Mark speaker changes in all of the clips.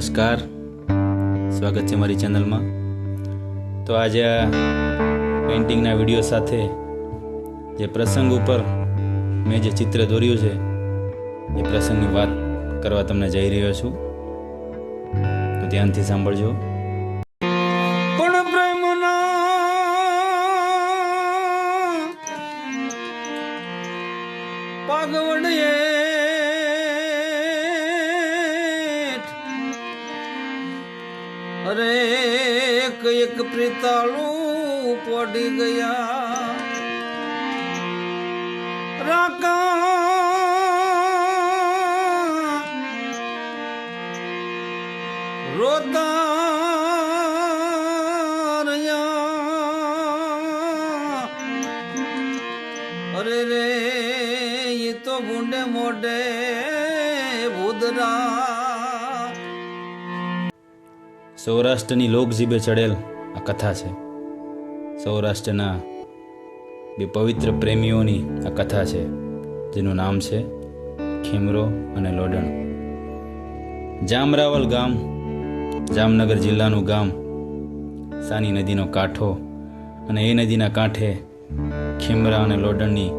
Speaker 1: નમસ્કાર, સ્વાગત છે મારી ચેનલમાં. તો આજે આ પેઇન્ટિંગના વિડીયો સાથે જે પ્રસંગ ઉપર મેં જે ચિત્ર દોર્યું છે એ પ્રસંગની વાત કરવા તમને જઈ રહ્યો છું, તો ધ્યાનથી સાંભળજો.
Speaker 2: પણ પ્રેમના પાગવડીએ અરે એક પ્રીતાળું પડી ગયા રાકા રોતા અરે રે એ તો બુંડે મોઢે ભૂદરા.
Speaker 1: સૌરાષ્ટ્રની લોકજીભે ચડેલ આ કથા છે. સૌરાષ્ટ્રના બે પવિત્ર પ્રેમીઓની આ કથા છે, જેનું નામ છે ખીમરો અને લોડણ. જામરાવલ ગામ જામનગર જિલ્લાનું ગામ, સાની નદીનો કાંઠો, અને એ નદીના કાંઠે ખીમરા અને લોડણની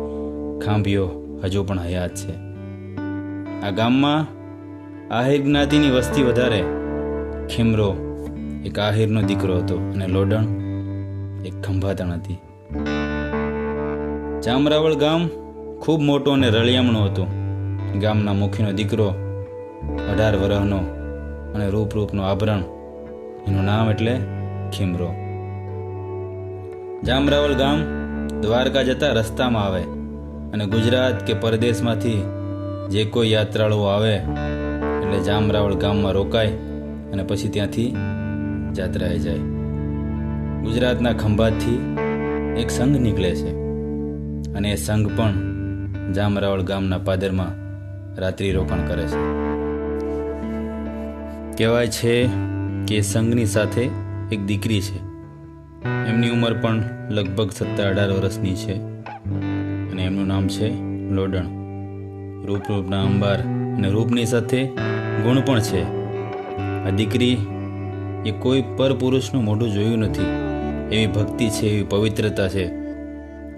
Speaker 1: ખાંભીઓ હજુ પણ હયાત છે. આ ગામમાં આહિર જ્ઞાતિની વસ્તી વધારે. ખીમરો એક આહિરનો દીકરો હતો અને લોડણ એક ખંભાતણ હતી. જામરાવળ ગામ ખૂબ મોટું અને રળિયામણું હતું. ગામના મુખીનો દીકરો 18 વર્ષનો અને રૂપનું આભરણ, એનું નામ એટલે ખીમરો. જામરાવળ ગામ દ્વારકા જતા રસ્તામાં આવે, અને ગુજરાત કે પરદેશમાંથી જે કોઈ યાત્રાળુઓ આવે એટલે જામરાવળ ગામમાં રોકાય અને પછી ત્યાંથી જાત્રાએ જાય. ગુજરાતના ખંભાતથી એક સંઘ નીકળે છે, અને એ સંઘ પણ જામરાવળ ગામના પાદરમાં રાત્રિ રોકાણ કરે છે. કહેવાય છે કે સંઘની સાથે એક દીકરી છે. એમની ઉંમર પણ લગભગ 17-18 વર્ષની છે, અને એમનું નામ છે લોડણ. રૂપના અંબાર, અને રૂપની સાથે ગુણ પણ છે. આ દીકરી એ કોઈ પરપુરુષનું મોઢું જોયું નથી, એવી ભક્તિ છે, એવી પવિત્રતા છે.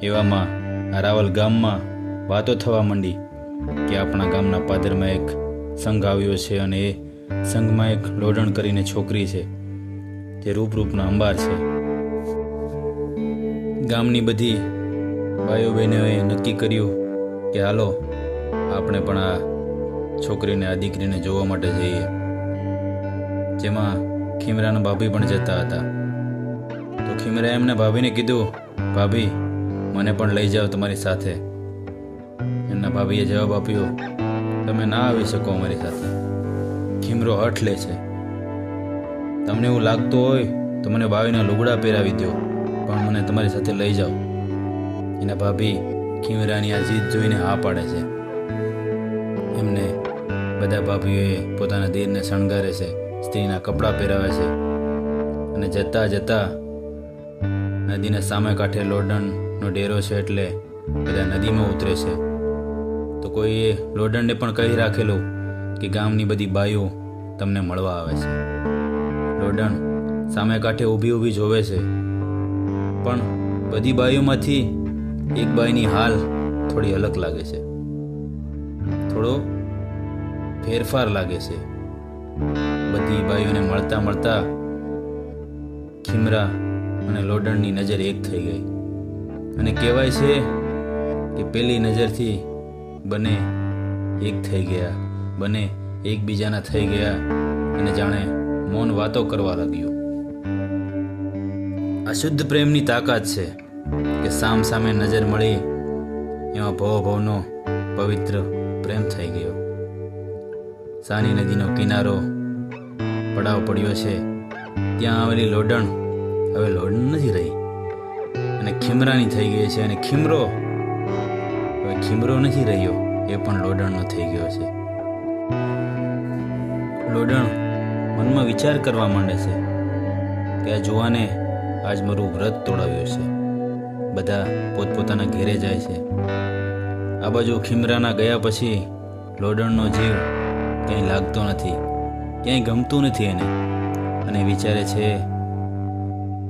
Speaker 1: એવામાં આ રાવલ ગામમાં વાતો થવા માંડી કે આપણા ગામના પાદરમાં એક સંઘ આવ્યો છે, અને એ સંઘમાં એક લોડણ કરીને છોકરી છે, જે રૂપના અંબાર છે. ગામની બધી ભાઈઓ બહેનોએ નક્કી કર્યું કે હાલો આપણે પણ આ છોકરીને, આ દીકરીને જોવા માટે જઈએ. જેમાં ખીમરાના ભાભી પણ જતા હતા. તો ખીમરાએ એમના ભાભીને કીધું, ભાભી મને પણ લઈ જાઓ તમારી સાથે. એમના ભાભીએ જવાબ આપ્યો, તમે ના આવી શકો અમારી સાથે. ખીમરો હઠ લે છે, તમને એવું લાગતું હોય તો મને ભાભીના લુગડા પહેરાવી દો, પણ મને તમારી સાથે લઈ જાઓ. એના ભાભી ખીમરાની આ જીદ જોઈને હા પાડે છે. એમને બધા ભાભીઓએ પોતાના દીરને શણગારે છે, સ્ત્રીના કપડાં પહેરાવે છે, અને જતા જતા નદીના સામે કાંઠે લોડણનો ડેરો છે, એટલે બધા નદીમાં ઉતરે છે. તો કોઈએ લોડણને પણ કહી રાખેલું કે ગામની બધી બાઈઓ તમને મળવા આવે છે. લોડણ સામે કાંઠે ઊભી જોવે છે, પણ બધી બાઈઓમાંથી એક બાઈની હાલ થોડી અલગ લાગે છે, થોડો ફેરફાર લાગે છે. બધી બાઈઓને મળતા ખીમરા અને લોડણની નજર એક થઈ ગઈ, અને કહેવાય છે કે પેલી નજરથી બંને એક થઈ ગયા, બંને એકબીજાના થઈ ગયા, અને જાણે મૌન વાતો કરવા લાગ્યું. આ શુદ્ધ પ્રેમની તાકાત છે કે સામે નજર મળી એમાં ભવનો પવિત્ર પ્રેમ થઈ ગયો. સાની નદીનો કિનારો પડાવ પડ્યો છે. ત્યાં આવેલી લોડણ હવે લોડણ નથી રહી, અને ખીમરાની થઈ ગઈ છે. અને ખીમરો હવે ખીમરો નથી રહ્યો, એ પણ લોડણનો થઈ ગયો છે. લોડણ મનમાં વિચાર કરવા માંડે છે કે આ જુવાને આજ મારું વ્રત તોડાવ્યું છે. બધા પોતપોતાના ઘેરે જાય છે. આ બાજુ ખીમરાના ગયા પછી લોડણનો જીવ કંઈ લાગતો નથી. ક્યાંય ગમતું નથી એને, અને વિચારે છે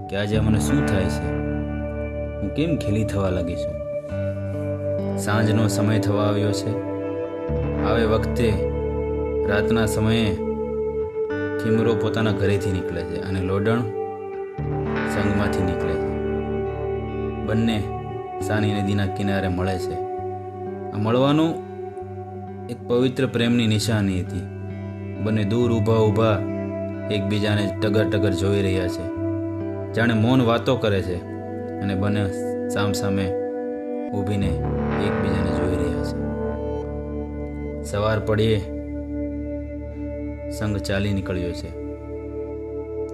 Speaker 1: કે આજે મને શું થાય છે, હું કેમ ખેલી થવા લાગી છું. સાંજનો સમય થવા આવ્યો છે. આવે વખતે રાતના સમયે ખીમરો પોતાના ઘરેથી નીકળે છે અને લોડણ સંઘમાંથી નીકળે છે. બંને સાની નદીના કિનારે મળે છે. આ મળવાનું એક પવિત્ર પ્રેમની નિશાની હતી. બંને દૂર ઊભા એકબીજાને ટગર ટગર જોઈ રહ્યા છે, જાણે મૌન વાતો કરે છે, અને બંને સામસામે ઊભીને એકબીજાને જોઈ રહ્યા છે. સવાર પડીએ સંઘ ચાલી નીકળ્યો છે.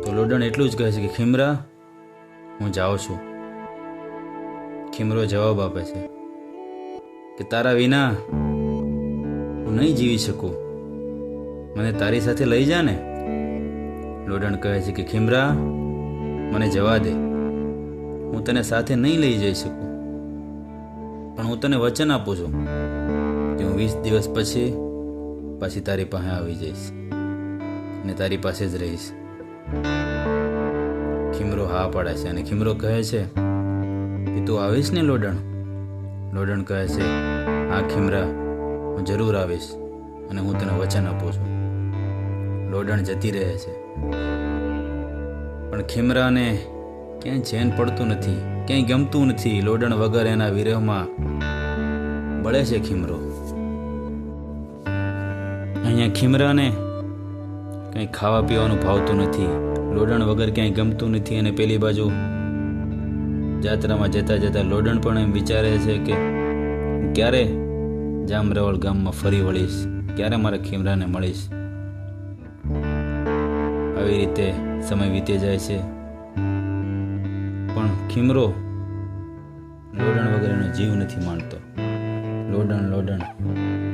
Speaker 1: તો લોડણ એટલું જ કહે છે કે ખીમરા, હું જાઉં છું. ખીમરો જવાબ આપે છે કે તારા વિના હું નહીં જીવી શકું, મને તારી સાથે લઈ જા ને. લોડણ કહે છે કે ખીમરા, મને જવા દે, હું તને સાથે નહીં લઈ જઈ શકું, પણ હું તને વચન આપું છું કે હું 20 દિવસ પછી પાછી તારી પાસે આવી જઈશ અને તારી પાસે જ રહીશ. ખીમરો હા પાડે છે અને ખીમરો કહે છે કે તું આવીશ ને લોડણ? લોડણ કહે છે, હા ખીમરા, હું જરૂર આવીશ અને હું તને વચન આપું છું. લોડણ જતી રહે છે, પણ ખીમરાને ક્યાંય ચેન પડતું નથી, ક્યાંય ગમતું નથી. લોડણ વગર એના વિરહમાં બળે છે ખીમરો. અહીંયા ખીમરાને કંઈ ખાવા પીવાનું ભાવતું નથી, લોડણ વગર ક્યાંય ગમતું નથી. અને પેલી બાજુ જાત્રામાં જતા જતા લોડણ પણ એમ વિચારે છે કે હું ક્યારે જામરવળ ગામમાં ફરી વળીશ, ક્યારે મારા ખીમરાને મળીશ. આવી રીતે સમય વીતે જાય છે, પણ ખીમરો લોડણ વગર એનો જીવ નથી માનતો. લોડણ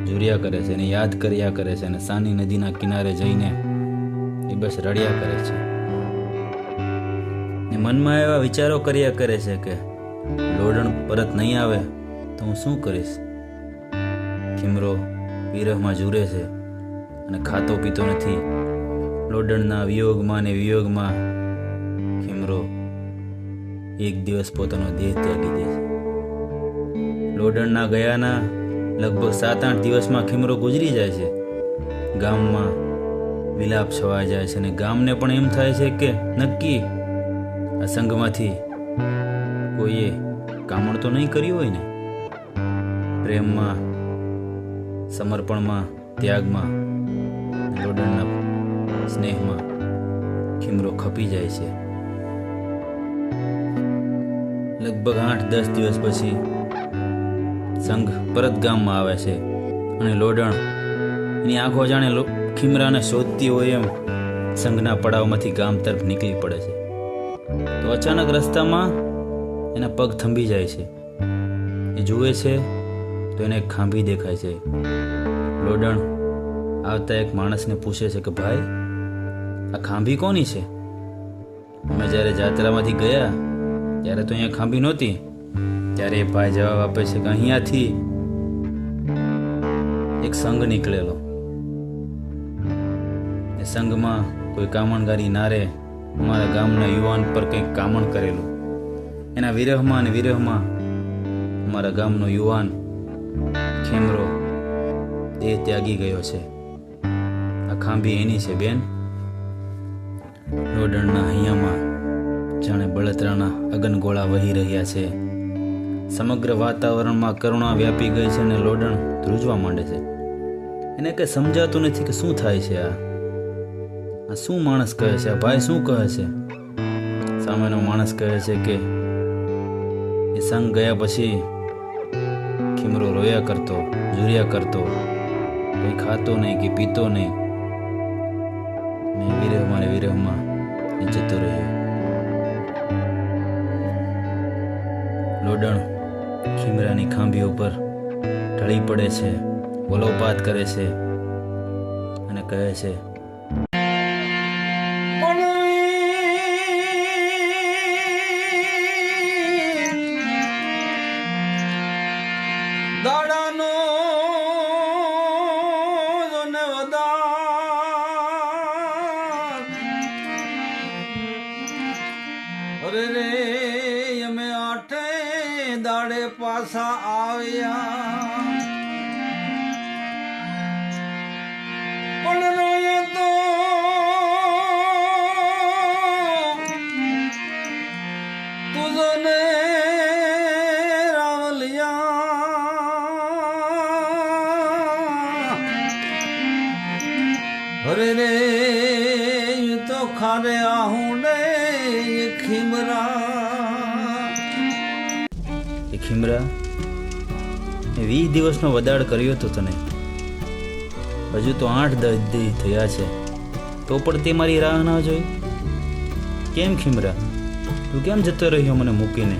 Speaker 1: ઝૂર્યા કરે છે અને યાદ કર્યા કરે છે, અને સાની નદીના કિનારે જઈને એ બસ રડ્યા કરે છે. ને મનમાં એવા વિચારો કર્યા કરે છે કે લોડણ પરત નહીં આવે તો હું શું કરીશ. ખીમરો વિરહમાં ઝૂરે છે અને ખાતો પીતો નથી. લોડણના વિયોગમાં ને વિયોગમાં ખીમરો એક દિવસ પોતાનો દેહ ત્યાગી દે છે. લોડણના ગયાના લગભગ 7-8 દિવસમાં ખીમરો ગુજરી જાય છે. ગામમાં વિલાપ છવાઈ જાય છે અને ગામને પણ એમ થાય છે કે નક્કી આ સંઘમાંથી કોઈએ કામણ તો નહીં કર્યું હોય ને. પ્રેમમાં, સમર્પણમાં, ત્યાગમાં, લોડણના સ્નેહમાં ખીમરો ખપી જાય છે. લગભગ 8-10 દિવસ પછી સંઘ પરત ગામમાં આવે છે અને લોડણ એની આંખો જાણે ખીમરાને શોધતી હોય એમ સંઘના પડાવમાંથી ગામ તરફ નીકળી પડે છે. તો અચાનક રસ્તામાં એના પગ થંભી જાય છે. એ જુએ છે તો એને એક ખાંભી દેખાય છે. લોડણ આવતા એક માણસને પૂછે છે કે ભાઈ, આ ખાંભી કોની છે? અમે જ્યારે જાત્રામાંથી ગયા ત્યારે તો અહીંયા ખાંભી નહોતી. ત્યારે એ ભાઈ જવાબ આપે છે કે અહીંયાથી એક સંઘ નીકળેલો. એ સંઘમાં કોઈ કામણગારી નારે અમારા ગામના યુવાન પર કંઈક કામણ કરેલું. એના વિરહમાં અને વિરહમાં અમારા ગામનો યુવાન ખીમરો દેહ ત્યાગી ગયો છે. આ ખાંભી એની છે બેન. લોડણના હૈયામાં જાણે બળતરાના અગનગોળા વહી રહ્યા છે. સમગ્ર વાતાવરણમાં કરુણા વ્યાપી ગઈ છે અને લોડણ ધ્રુજવા માંડે છે. એને કંઈ સમજાતું નથી કે શું થાય છે. આ શું માણસ કહે છે? આ ભાઈ શું કહે છે? સામેનો માણસ કહે છે કે એ સંઘ ગયા પછી ખીમરો રોયા કરતો, ઝૂર્યા કરતો, કંઈ ખાતો નહીં કે પીતો નહીં, ને વિરહમાં ને વિરહમાં એ જતો રહ્યો. લોડણ ખીમરાની ખાંભી ઉપર ઢળી પડે છે, વલોપાત કરે છે અને કહે છે,
Speaker 2: દાડાનો જોને વધાર પાછા આવ્યા પણ રોયો તો તુજો ને રાવલિયા હરે રે તો ખારે આહુંડે ખીમરા
Speaker 1: એ ખીમરા, એ 20 દિવસનો વદાડ કર્યો હતો તને, હજુ તો 8-10 દી થયા છે, તો પણ તે મારી રાહ ના જોઈ. કેમ ખીમરા, તું કેમ જતો રહ્યો મને મૂકીને?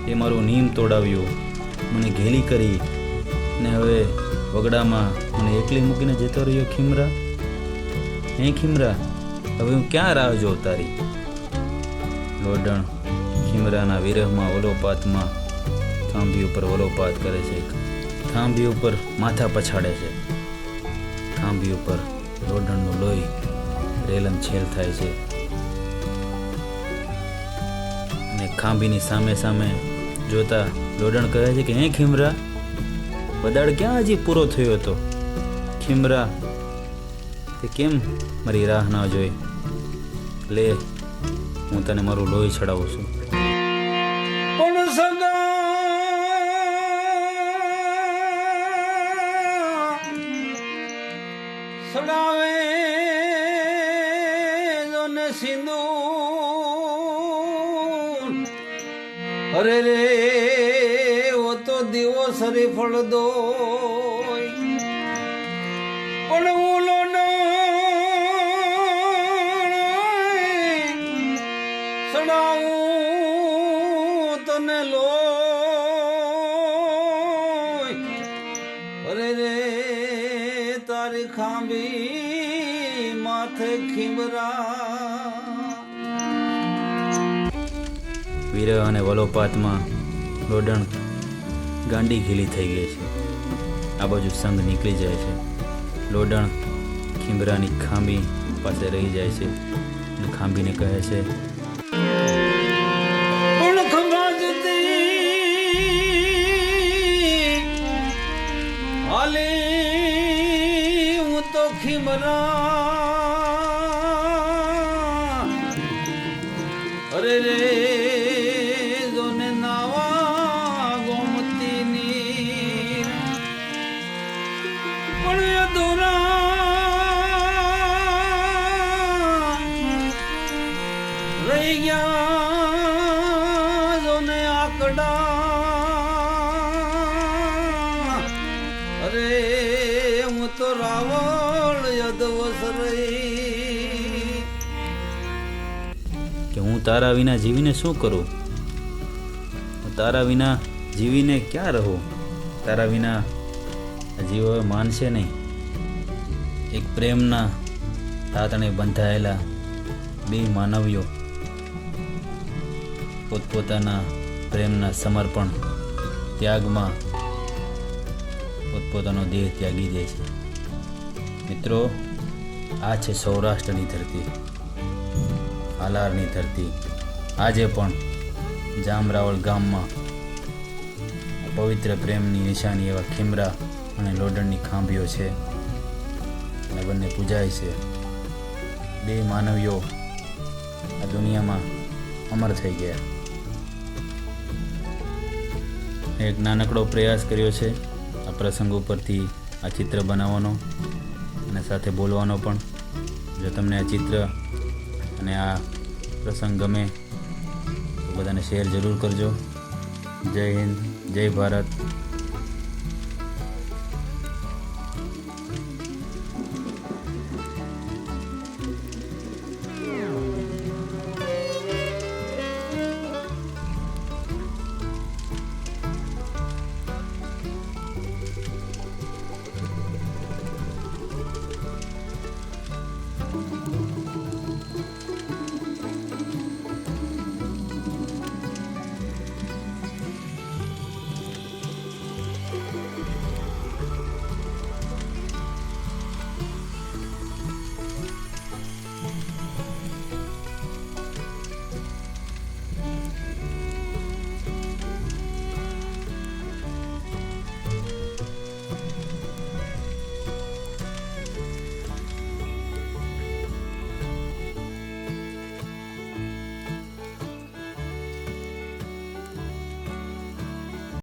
Speaker 1: તે મારું નીમ તોડાવ્યું, મને ઘેલી કરી, ને હવે વગડામાં મને એકલી મૂકીને જતો રહ્યો ખીમરા. હે ખીમરા, હવે હું ક્યાં રાહ જોઉં તારી? લોડણ ખીમરાના વિરહમાં વલોપાતમાં થાંભી ઉપર વલોપાત કરે છે, થાંભી ઉપર માથા પછાડે છે, થાંભી ઉપર લોડણનું લોહી રેલમ છેલ થાય છે, અને ખાંભીની સામે સામે જોતા લોડણ કહે છે કે હે ખીમરા, વદાડ ક્યાં હજી પૂરો થયો હતો? ખીમરા, તે કેમ મારી રાહ ના જોઈ? લે, હું તને મારું લોહી ચડાવું છું.
Speaker 2: પણ સગા સડાવે જોને સિંદૂર અરે રે ઓ તો દીવો સરીફળ દો પણ ઓલો સડાવું તને લો અરે રે તારી ખાંભી માથે ખીમરા.
Speaker 1: વિરહ અને વલોપાતમાં લોડણ ગાંડી ઘીલી થઈ ગઈ છે. આ બાજુ સંગ નીકળી જાય છે. લોડણ ખીમરાની ખાંભી પાસે રહી જાય છે અને ખાંભીને કહે છે,
Speaker 2: પણ ખંભાજતી હાલી હું તો ખીમરા અરે રે જોને નાવા ગોમતીની પણ અધૂરા રહી ગયા જોને આકડા અરે હું તો રાવળ યદવસ રહી
Speaker 1: કે હું તારા વિના જીવીને શું કરું? હું તારા વિના જીવીને ક્યાં રહું? તારા વિના જીવ હવે માનશે નહીં. એક પ્રેમના તાતણે બંધાયેલા બે માનવીઓ પોતપોતાના પ્રેમના સમર્પણ ત્યાગમાં પોતપોતાનો દેહ ત્યાગી દે છે. મિત્રો, આ છે સૌરાષ્ટ્રની ધરતી, હાલારની ધરતી. આજે પણ જામરાવળ ગામમાં પવિત્ર પ્રેમની નિશાની એવા ખીમરા અને લોડણની ખાંભીઓ છે અને બંને પૂજાય છે. બે માનવીઓ આ દુનિયામાં અમર થઈ ગયા. એક નાનકડો પ્રયાસ કર્યો છે આ પ્રસંગ ઉપરથી આ ચિત્ર બનાવવાનો અને સાથે બોલવાનો પણ. જો તમને આ ચિત્ર અને આ પ્રસંગ ગમે તો બધાને શેર જરૂર કરજો. જય હિન્દ, જય ભારત.